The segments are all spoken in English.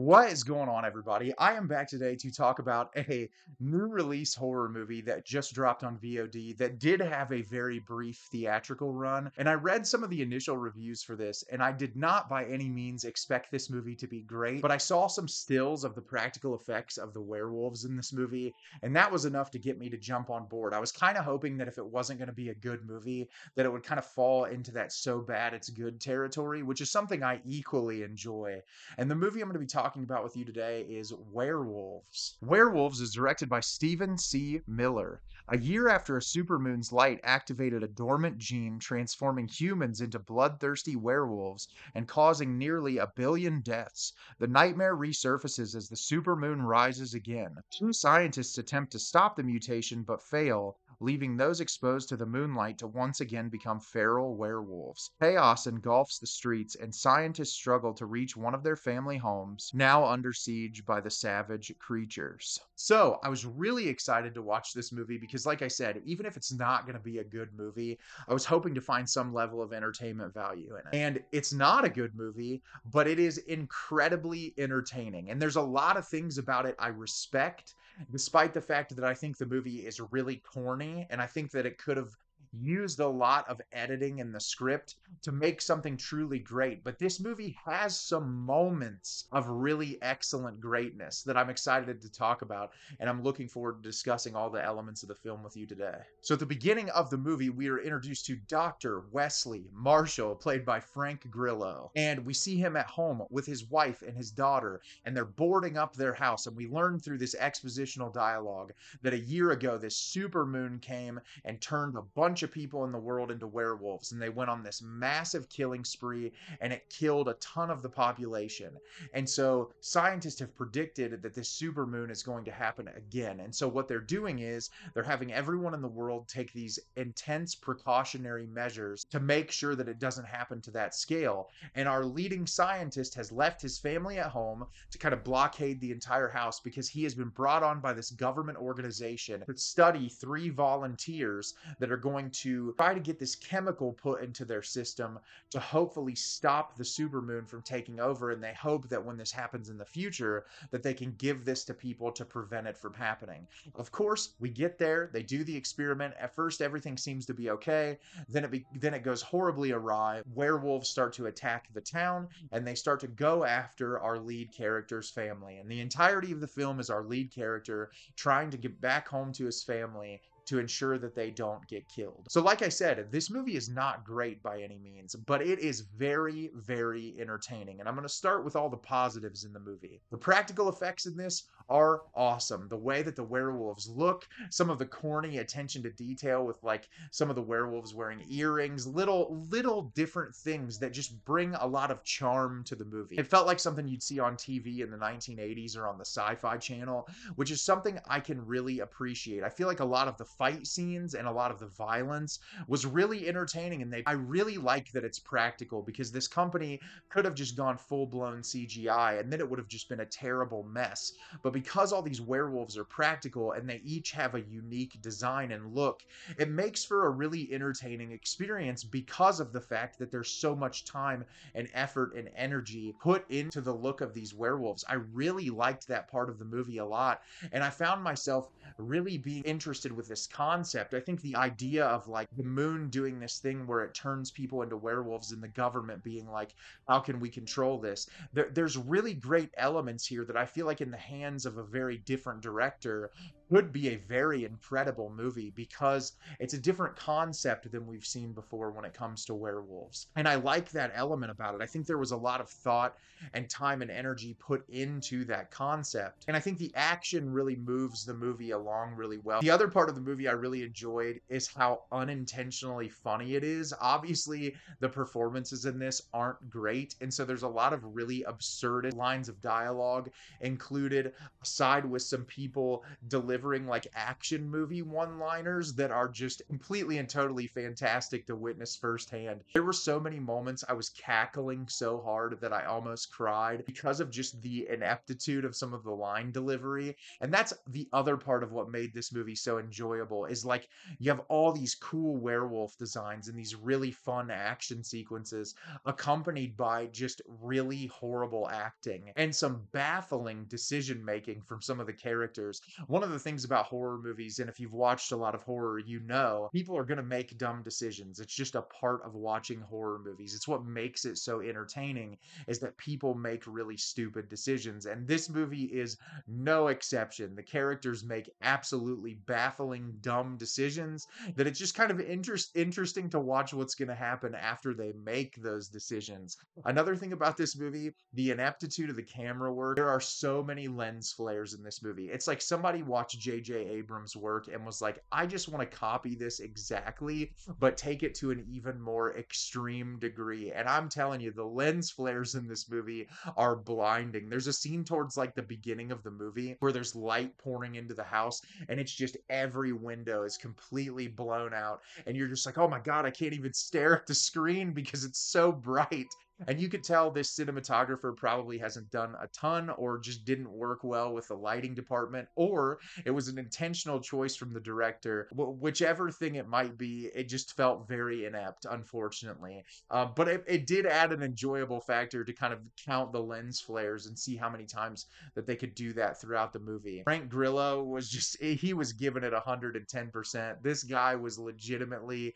What is going on, everybody? I am back today to talk about a new release horror movie that just dropped on VOD that did have a very brief theatrical run. And I read some of the initial reviews for this, and I did not by any means expect this movie to be great, but I saw some stills of the practical effects of the werewolves in this movie, and that was enough to get me to jump on board. I was kind of hoping that if it wasn't going to be a good movie, that it would kind of fall into that so bad it's good territory, which is something I equally enjoy. And the movie I'm going to be talking about with you today is Werewolves. Werewolves is directed by Stephen C. Miller. A year after a supermoon's light activated a dormant gene, transforming humans into bloodthirsty werewolves and causing nearly 1 billion deaths, the nightmare resurfaces as the supermoon rises again. Two scientists attempt to stop the mutation but fail, leaving those exposed to the moonlight to once again become feral werewolves. Chaos engulfs the streets, and scientists struggle to reach one of their family homes, now under siege by the savage creatures. So, I was really excited to watch this movie because, like I said, even if it's not going to be a good movie, I was hoping to find some level of entertainment value in it. And it's not a good movie, but it is incredibly entertaining. And there's a lot of things about it I respect, despite the fact that I think the movie is really corny, and I think that it could have used a lot of editing in the script to make something truly great. But this movie has some moments of really excellent greatness that I'm excited to talk about, and I'm looking forward to discussing all the elements of the film with you today. So at the beginning of the movie, we are introduced to Dr. Wesley Marshall, played by Frank Grillo, and we see him at home with his wife and his daughter, and they're boarding up their house. And we learn through this expositional dialogue that a year ago this supermoon came and turned a bunch of people in the world into werewolves, and they went on this massive killing spree, and it killed a ton of the population. And so scientists have predicted that this supermoon is going to happen again. And so what they're doing is they're having everyone in the world take these intense precautionary measures to make sure that it doesn't happen to that scale. And our leading scientist has left his family at home to kind of blockade the entire house because he has been brought on by this government organization to study 3 volunteers that are going to try to get this chemical put into their system to hopefully stop the supermoon from taking over. And they hope that when this happens in the future, that they can give this to people to prevent it from happening. Of course, we get there, they do the experiment. At first, everything seems to be okay. Then it goes horribly awry. Werewolves start to attack the town, and they start to go after our lead character's family. And the entirety of the film is our lead character trying to get back home to his family to ensure that they don't get killed. So like I said, this movie is not great by any means, but it is very, very entertaining. And I'm going to start with all the positives in the movie. The practical effects in this are awesome. The way that the werewolves look, some of the corny attention to detail with like some of the werewolves wearing earrings, little different things that just bring a lot of charm to the movie. It felt like something you'd see on TV in the 1980s or on the Sci-Fi Channel, which is something I can really appreciate. I feel like a lot of the fight scenes and a lot of the violence was really entertaining, and I really like that it's practical, because this company could have just gone full-blown CGI and then it would have just been a terrible mess. But because all these werewolves are practical and they each have a unique design and look, it makes for a really entertaining experience because of the fact that there's so much time and effort and energy put into the look of these werewolves. I really liked that part of the movie a lot, and I found myself really being interested with this concept. I think the idea of like the moon doing this thing where it turns people into werewolves and the government being like, how can we control this? There's really great elements here that I feel like in the hands of a very different director could be a very incredible movie, because it's a different concept than we've seen before when it comes to werewolves. And I like that element about it. I think there was a lot of thought and time and energy put into that concept. And I think the action really moves the movie along really well. The other part of the movie I really enjoyed is how unintentionally funny it is. Obviously, the performances in this aren't great, and so there's a lot of really absurd lines of dialogue included, aside with some people delivering delivering like action movie one-liners that are just completely and totally fantastic to witness firsthand. There were so many moments I was cackling so hard that I almost cried because of just the ineptitude of some of the line delivery. And that's the other part of what made this movie so enjoyable is like you have all these cool werewolf designs and these really fun action sequences accompanied by just really horrible acting and some baffling decision making from some of the characters. One of the things about horror movies, and if you've watched a lot of horror, you know, people are going to make dumb decisions. It's just a part of watching horror movies. It's what makes it so entertaining is that people make really stupid decisions. And this movie is no exception. The characters make absolutely baffling, dumb decisions that it's just kind of interesting to watch what's going to happen after they make those decisions. Another thing about this movie, the ineptitude of the camera work. There are so many lens flares in this movie. It's like somebody watched J.J. Abrams' work and was like, I just want to copy this exactly, but take it to an even more extreme degree. And I'm telling you, the lens flares in this movie are blinding. There's a scene towards like the beginning of the movie where there's light pouring into the house and it's just every window is completely blown out. And you're just like, oh my God, I can't even stare at the screen because it's so bright. And you could tell this cinematographer probably hasn't done a ton or just didn't work well with the lighting department, or it was an intentional choice from the director. Whichever thing it might be, it just felt very inept, unfortunately. But it did add an enjoyable factor to kind of count the lens flares and see how many times that they could do that throughout the movie. Frank Grillo was just, he was giving it 110%. This guy was legitimately,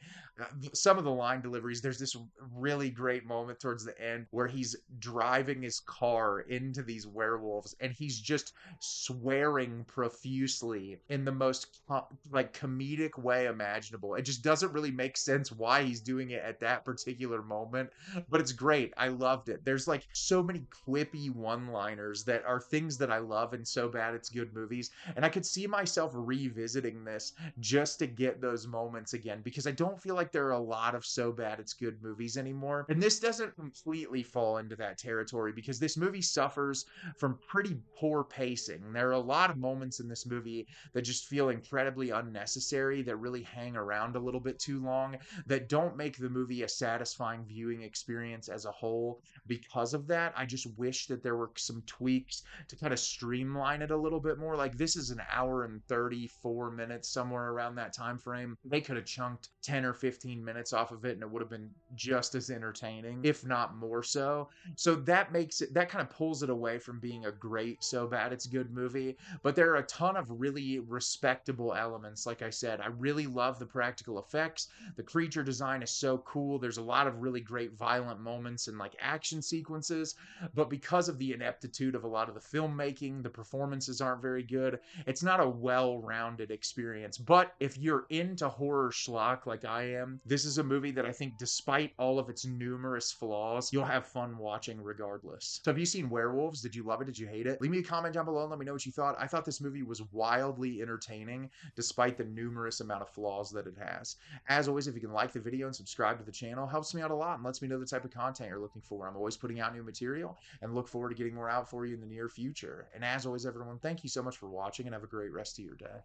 some of the line deliveries, there's this really great moment towards the end where he's driving his car into these werewolves and he's just swearing profusely in the most like comedic way imaginable. It just doesn't really make sense why he's doing it at that particular moment, but it's great. I loved it. There's like so many quippy one-liners that are things that I love in So Bad It's Good movies, and I could see myself revisiting this just to get those moments again because I don't feel like there are a lot of So Bad It's Good movies anymore. And this doesn't completely fall into that territory because this movie suffers from pretty poor pacing. There are a lot of moments in this movie that just feel incredibly unnecessary, that really hang around a little bit too long, that don't make the movie a satisfying viewing experience as a whole. Because of that, I just wish that there were some tweaks to kind of streamline it a little bit more. Like this is an hour and 34 minutes, somewhere around that time frame. They could have chunked 10 or 15 minutes off of it and it would have been just as entertaining, if not more so. So that makes it, that kind of pulls it away from being a great So Bad It's Good movie. But there are a ton of really respectable elements. Like I said, I really love the practical effects. The creature design is so cool. There's a lot of really great violent moments and like action sequences. But because of the ineptitude of a lot of the filmmaking, the performances aren't very good. It's not a well-rounded experience. But if you're into horror schlock like I am, this is a movie that I think, despite all of its numerous flaws, you'll have fun watching regardless. So have you seen Werewolves? Did you love it? Did you hate it? Leave me a comment down below and let me know what you thought. I thought this movie was wildly entertaining despite the numerous amount of flaws that it has. As always, if you can like the video and subscribe to the channel, helps me out a lot and lets me know the type of content you're looking for. I'm always putting out new material and look forward to getting more out for you in the near future. And as always, everyone, thank you so much for watching and have a great rest of your day.